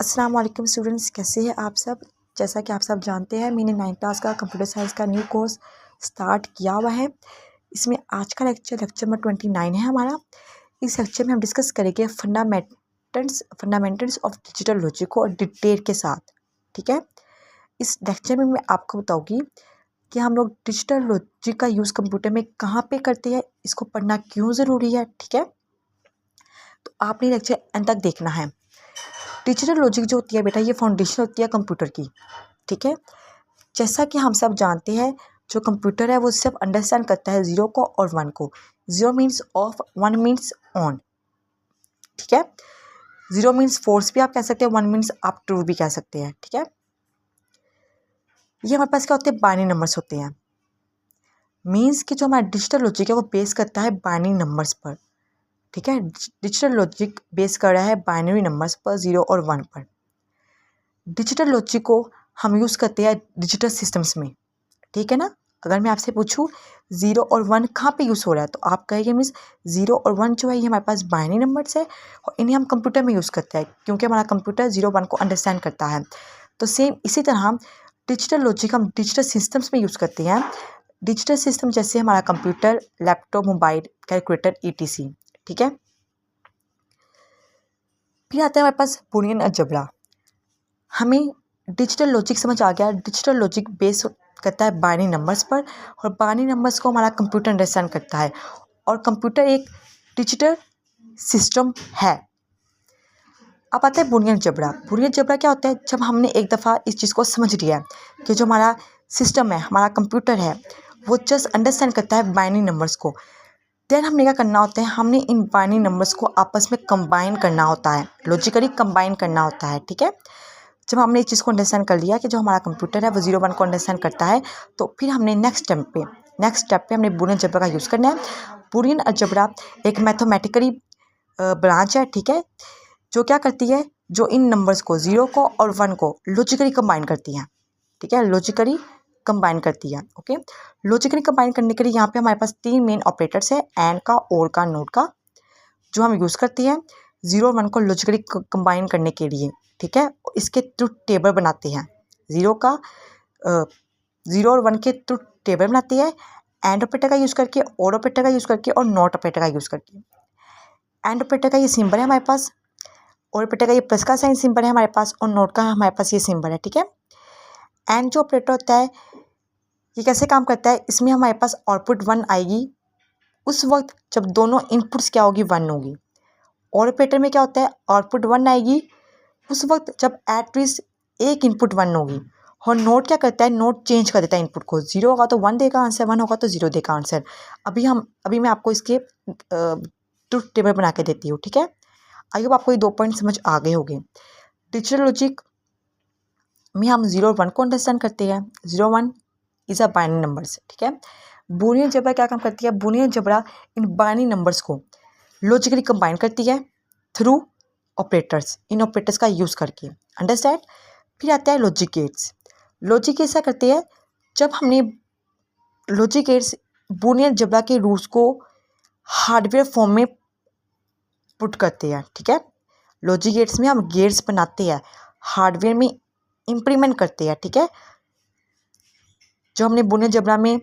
अस्सलाम वालेकुम स्टूडेंट्स, कैसे हैं आप सब। जैसा कि आप सब जानते हैं, मैंने 9th क्लास का कंप्यूटर साइंस का न्यू कोर्स स्टार्ट किया हुआ है। इसमें आज का लेक्चर नंबर 29 है हमारा। इस लेक्चर में हम डिस्कस करेंगे फंडामेंटल्स ऑफ डिजिटल लॉजिक को और डिटेल के साथ। ठीक है, इस लेक्चर में मैं आपको बताऊँगी कि हम लोग डिजिटल लॉजिक का यूज़ कंप्यूटर में कहाँ पे करते हैं, इसको पढ़ना क्यों ज़रूरी है। ठीक है, तो आपने लेक्चर एंड तक देखना है। डिजिटल लॉजिक जो होती है बेटा, ये फाउंडेशन होती है कंप्यूटर की। ठीक है, जैसा कि हम सब जानते हैं, जो कंप्यूटर है वो सिर्फ अंडरस्टैंड करता है 0 को और 1 को। 0 मीन्स ऑफ, 1 मीन्स ऑन। ठीक है, 0 मीन्स फोर्स भी आप कह सकते हैं, 1 मीन्स आप ट्रू भी कह सकते हैं। ठीक है, ये हमारे पास क्या होते हैं, बाइनरी नंबर्स होते हैं। मीन्स कि जो हमारा डिजिटल लॉजिक है वो बेस करता है बाइनरी नंबर्स पर। ठीक है, डिजिटल लॉजिक बेस कर रहा है बाइनरी नंबर्स पर, 0 और 1 पर। डिजिटल लॉजिक को हम यूज़ करते हैं डिजिटल सिस्टम्स में। ठीक है ना, अगर मैं आपसे पूछूं 0 और 1 कहाँ पे यूज़ हो रहा है, तो आप कहेंगे मीन्स 0 और 1 जो है ये हमारे पास बाइनरी नंबर्स है और इन्हें हम कंप्यूटर में यूज़ करते हैं, क्योंकि हमारा कंप्यूटर 0-1 को अंडरस्टैंड करता है। तो सेम इसी तरह डिजिटल लॉजिक हम डिजिटल सिस्टम्स में यूज़ करते हैं। डिजिटल सिस्टम जैसे हमारा computer, laptop, mobile, calculator, ETC। ठीक है, फिर आता है हमारे पास बूलियन अलजेब्रा। हमें डिजिटल लॉजिक समझ आ गया। डिजिटल लॉजिक बेस करता है बाइनरी नंबर्स पर और बाइनरी नंबर्स को हमारा कंप्यूटर अंडरस्टैंड करता है और कंप्यूटर एक डिजिटल सिस्टम है। अब आता है बूलियन अलजेब्रा। बूलियन अलजेब्रा क्या होता है, जब हमने एक दफ़ा इस चीज़ को समझ लिया है कि जो हमारा सिस्टम है, हमारा कंप्यूटर है, वो जस्ट अंडरस्टैंड करता है बाइनरी नंबर्स को। देन हमने क्या करना होता है, हमने इन बाइनरी नंबर्स को आपस में कंबाइन करना होता है, लॉजिकली कंबाइन करना होता है। ठीक है, जब हमने इस चीज़ को अंडरस्टैंड कर लिया कि जो हमारा कंप्यूटर है वो 0-1 को अंडरस्टैंड करता है, तो फिर हमने नेक्स्ट स्टेप पे हमने बूलियन अलजेब्रा का यूज़ करना है। बूलियन अलजेब्रा एक मैथमेटिकली ब्रांच है। ठीक है, जो क्या करती है, जो इन नंबर्स को 0 को और 1 को लॉजिकली कंबाइन करती है। ठीक है, लॉजिकली कंबाइन करती है। ओके, लॉजिकली कंबाइन करने के लिए यहाँ पे हमारे पास 3 मेन ऑपरेटर्स है, एंड का, और का, नोट का, जो हम यूज़ करते हैं 0 1 को लॉजिकली कंबाइन करने के लिए। ठीक है, इसके ट्रुथ टेबल बनाते हैं, 0 और 1 के ट्रुथ टेबल बनाते हैं, एंड ऑपरेटर का यूज़ करके, और ऑपरेटर का यूज़ करके, और नॉट ऑपरेटर का यूज़ करके। एंड ऑपरेटर का ये सिंबल है हमारे पास, और ऑपरेटर का ये प्लस का साइन सिंबल है हमारे पास, और नोट का हमारे पास ये सिंबल है। ठीक है, एंड जो ऑपरेटर होता है ये कैसे काम करता है, इसमें हमारे पास आउटपुट 1 आएगी उस वक्त जब दोनों इनपुट्स क्या होगी, 1 होगी। और ऑपरेटर में क्या होता है, आउटपुट 1 आएगी उस वक्त जब एटलीस्ट एक इनपुट 1 होगी। और नोट क्या करता है, नोट चेंज कर देता है इनपुट को, 0 होगा तो 1 देगा आंसर, 1 होगा तो 0 देगा आंसर। अभी मैं आपको इसके ट्रुथ टेबल बना के देती हूँ। ठीक है, आई होप आपको ये 2 पॉइंट समझ आ गए होंगे। डिजिटल लॉजिक में हम 0 और 1 को अंडरस्टैंड करते हैं। 0-1 इज़ अ बाइनरी नंबर्स। ठीक है, बूलियन अलजेब्रा क्या काम करती है, Boolean algebra in binary numbers को लॉजिकली कंबाइन करती है थ्रू ऑपरेटर्स, इन ऑपरेटर्स का यूज़ करके। अंडरस्टैंड। फिर आता है लॉजिक गेट्स। लॉजिक गेट्स क्या करते हैं, जब हमने लॉजिक गेट्स बूलियन अलजेब्रा के रूल्स को हार्डवेयर फॉर्म में पुट करते हैं। ठीक है, लॉजिक गेट्स में हम गेट्स बनाते हैं, हार्डवेयर में इम्प्लीमेंट करते हैं। ठीक है, जो हमने बूलियन अलजेब्रा में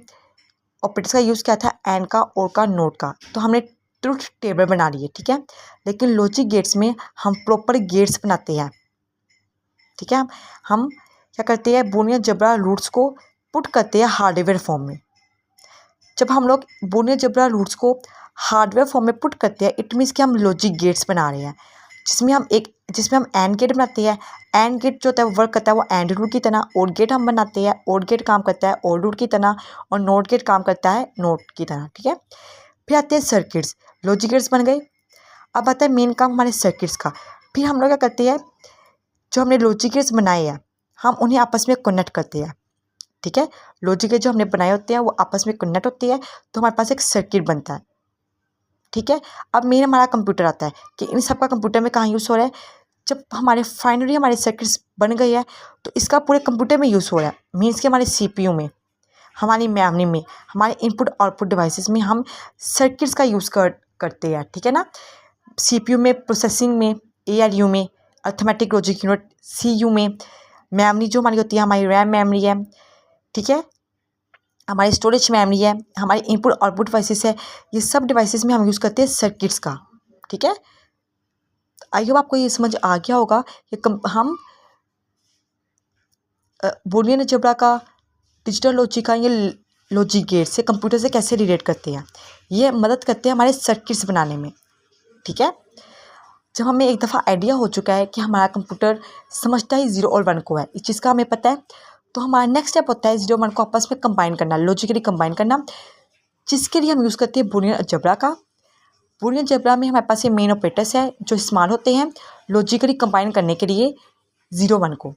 ऑपरेटर्स का यूज़ किया था, एंड का, और का, नोट का, तो हमने ट्रुथ टेबल बना लिए। ठीक है, लेकिन लॉजिक गेट्स में हम प्रॉपर गेट्स बनाते हैं। ठीक है, हम क्या करते हैं, बूलियन अलजेब्रा रूट्स को पुट करते हैं हार्डवेयर फॉर्म में। जब हम लोग बूलियन अलजेब्रा रूट्स को हार्डवेयर फॉर्म में पुट करते हैं, इट मीन्स कि हम लॉजिक गेट्स बना रहे हैं, जिसमें हम एंड गेट बनाते हैं। एंड गेट जो होता है वो वर्क करता है वो एंड रूट की तरह। और गेट हम बनाते हैं, और गेट काम करता है और रूट की तरह, और नोट गेट काम करता है नोट की तरह। ठीक है, फिर आते हैं सर्किट्स। लॉजिक गेट्स बन गए, अब आता है मेन काम हमारे सर्किट्स का। फिर हम लोग क्या करते हैं, जो हमने लॉजिक गेट्स बनाए हैं हम उन्हें आपस में कनेक्ट करते हैं। ठीक है, लॉजिक गेट जो हमने बनाए होते हैं वो आपस में कनेक्ट होते हैं, तो हमारे पास एक सर्किट बनता है। ठीक है, अब मेन हमारा कंप्यूटर आता है कि इन सब का कंप्यूटर में कहाँ यूज़ हो रहा है। जब फाइनली हमारे सर्किट्स बन गए हैं तो इसका पूरे कंप्यूटर में यूज़ हो रहा है। मीन्स कि हमारे CPU में, हमारी मेमोरी में, हमारे इनपुट आउटपुट डिवाइसेस में हम सर्किट्स का यूज़ करते हैं। ठीक है ना, CPU में, प्रोसेसिंग में, ALU में अर्थमेटिक लॉजिक यूनिट CPU में मेमोरी जो हमारी होती है, हमारी रैम मेमोरी है, ठीक है, हमारी स्टोरेज मेमोरी है, हमारी इनपुट आउटपुट डिवाइसेस है, ये सब डिवाइसेस में हम यूज़ करते हैं सर्किट्स का, ठीक है। आई होप आपको ये समझ आ गया होगा कि हम बूलियन अलजेब्रा का, डिजिटल लॉजिक का, ये लॉजिक गेट से कंप्यूटर से कैसे रिलेट करते हैं, ये मदद करते हैं हमारे सर्किट्स बनाने में, ठीक है। जब हमें एक दफ़ा आइडिया हो चुका है कि हमारा कंप्यूटर समझता ही 0 और 1 को है, इस चीज़ का हमें पता है, तो हमारा नेक्स्ट स्टेप होता है 0 1 को आपस में कंबाइन करना, लॉजिकली कंबाइन करना, जिसके लिए हम यूज़ करते हैं बूलियन अलजेब्रा का। बूलियन अलजेब्रा में हमारे पास ये मेन ऑपरेटर्स है जो इस्तेमाल होते हैं लॉजिकली कंबाइन करने के लिए 0 1 को।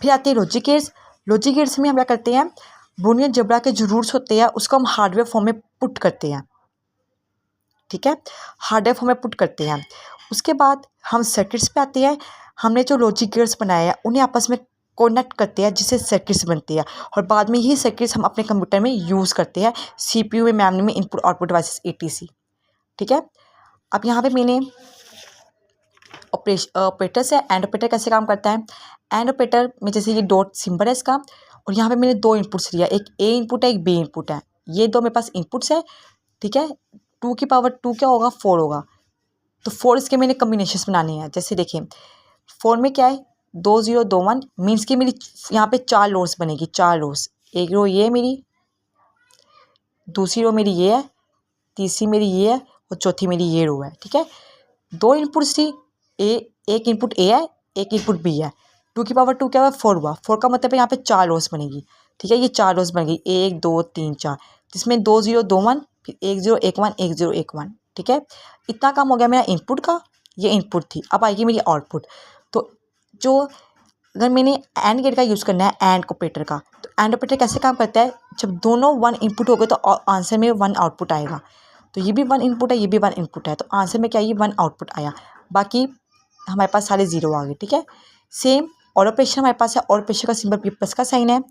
फिर आते हैं लॉजिक गेट्स। लॉजिक गेट्स में हम क्या करते हैं, बूलियन अलजेब्रा के जो रूट्स होते हैं उसको हम हार्डवेयर फॉर्म में पुट करते हैं, ठीक है, हार्डवेयर फॉर्म में पुट करते हैं। उसके बाद हम सर्किट्स पे आते हैं। हमने जो लॉजिक गेट्स बनाए हैं उन्हें आपस में कनेक्ट करते हैं जिससे सर्किट्स बनती है, और बाद में यही सर्किट्स हम अपने कंप्यूटर में यूज़ करते हैं, CPU में, मेमोरी में, इनपुट आउटपुट डिवाइसेस ETC, ठीक है। अब यहाँ पे मैंने ऑपरेटर्स है, एंड ऑपरेटर कैसे काम करता है। एंड ऑपरेटर में जैसे ये डॉट सिंबल है इसका, और यहाँ पे मैंने 2 इनपुट्स लिया, एक A इनपुट है, एक B इनपुट है, ये 2 मेरे पास इनपुट्स है, ठीक है। 2 की पावर 2 क्या होगा, 4 होगा, तो 4 इसके मैंने कम्बिनेशंस बनाने हैं। जैसे देखिए 4 में क्या है, 2 0 2 1 मीन्स कि मेरी यहाँ पे 4 रोज बनेगी, 4 रोज, एक रो ये मेरी, दूसरी रो मेरी ये है, तीसरी मेरी ये है, और चौथी मेरी ये रो है, ठीक है। 2 इनपुट्स थी, एक इनपुट A है, एक इनपुट B है, 2 की पावर 2 क्या हुआ, 4 हुआ, 4 का मतलब है यहाँ पे 4 रोज बनेगी, ठीक है। ये 4 रोज बन गई, 1 2 3 4, जिसमें 2 0 2 1, फिर 1 0 1 1 1 0 1 1, ठीक है। इतना काम हो गया मेरा इनपुट का, ये इनपुट थी। अब आएगी मेरी आउटपुट। तो जो अगर मैंने एंड गेट का यूज़ करना है, एंड ऑपरेटर का, तो एंड ऑपरेटर कैसे काम करता है, जब दोनों 1 इनपुट हो गए तो आंसर में 1 आउटपुट आएगा। तो ये भी 1 इनपुट है, ये भी 1 इनपुट है, तो आंसर में क्या, ये 1 आउटपुट आया, बाकी हमारे पास सारे 0 आ गए, ठीक है। सेम और ऑपरेशन हमारे पास है, और ऑपरेशन का सिंबल प्लस का साइन है।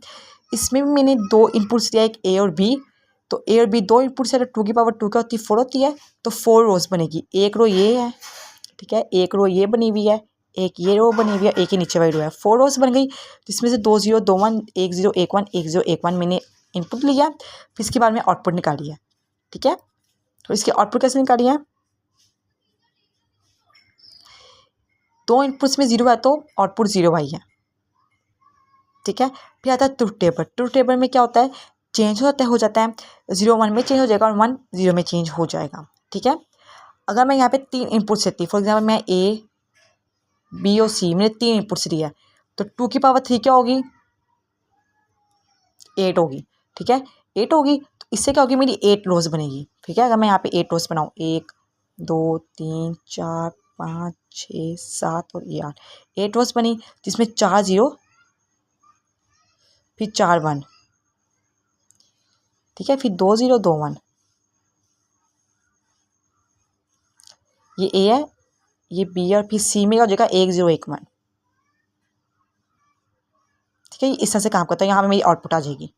इसमें भी मैंने 2 इनपुट्स दिया, एक A और B, तो A और B 2 इनपुट्स है, तो 2 की पावर 2 क्या होती है, 4 होती है, तो 4 रोज बनेगी। एक रो ये है, ठीक है, एक रो ये बनी हुई है, एक ये रो बनी हुई है, एक ही नीचे वाली रो है, 4 रोज बन गई, जिसमें से 2 0 2 1 1 0 1 1 1 0 1 1 मैंने इनपुट लिया, फिर इसके बाद में आउटपुट निकाली है, ठीक है। तो इसकी आउटपुट कैसे निकाली है, 2 इनपुट्स में 0 है तो आउटपुट 0 आई है, ठीक है। फिर आता है ट्रुथ टेबल। ट्रुथ टेबल में क्या होता है, चेंज हो जाता है, 0 1 में चेंज हो जाएगा और 1 0 में चेंज हो जाएगा, ठीक है। अगर मैं यहाँ पे 3 इनपुट्स लेती, फॉर एग्जाम्पल मैं A B और C, मैंने 3 इनपुट्स लिया, तो 2 की पावर 3 क्या होगी, 8 होगी, ठीक है, 8 होगी, तो इससे क्या होगी, मेरी 8 रोज बनेगी, ठीक है। अगर मैं यहाँ पे 8 रोज बनाऊँ, 1 2 3 4 5 6 7 और ये 8 रोज बनी, जिसमें 4 0 फिर 4 1, ठीक है, फिर 2 0 2 1, ये A है, ये B है, और फिर C में हो जाएगा 1 0 1 1, ठीक है। इस तरह से काम करता है, यहाँ पे मेरी आउटपुट आ जाएगी।